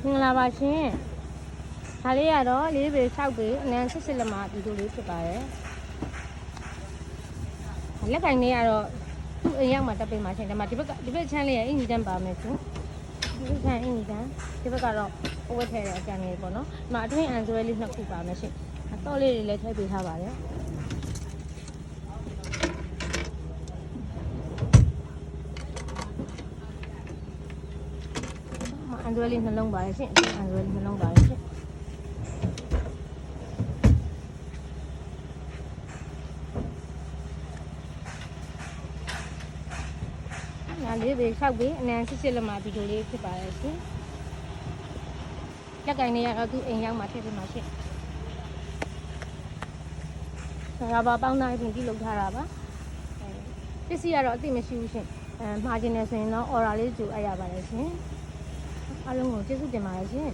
မင်္ဂလာပါရှင်ဒါလေးရတော့4ပေ6ပေအနည်းစစ်လက်မှာဒီလိုလေးဖြစ်ပါတယ်လက်ကင်လေးကတော့သူ့အိမ်ရောက်မှာတက်ပေးမှာရှင်ဒါမှဒီဘက်ချမ်းလေးရအင်ဂျီတန်းပါမယ်ရှင်ဒီဘက်ချမ်းအင်ဂျီတန်းဒီဘက်ကတော့အဝတ်ထည့်ရအကြံလေးပေါ့နော်ဒီမှာအတွင်းအန်ဆွဲလေး2ခုပါမယ်ရှင်အတော့လေးတွေလည်းထည့်ပေးထားပါတယ်အန်ဆွဲလေးနှလုံးပါရရှင်အန်ဆွဲလေးနှလုံးပါရရှင်4ပေ6ပေအနည်းစစ်လက်မှာဒီလိုလေးဖြစ်ပါရဲ့ရှင်လက်ကင်လေးကတော့သူ့အိမ်ရောက်မှာထည့်ပေးမှာရှင်ဒါပါပေါင်းတိုင်းပြင်ပြီးလုပ်ထားတာပါပစ္စည်းကတော့အသိမရှိဘူးရှင်မှားခြင်းနေဆိုရင်တော့ order လေးကြိုအပ်ရပါတယ်ရှင်အားလုံးကိုကျေးဇူးတင်ပါတယ်ရှင်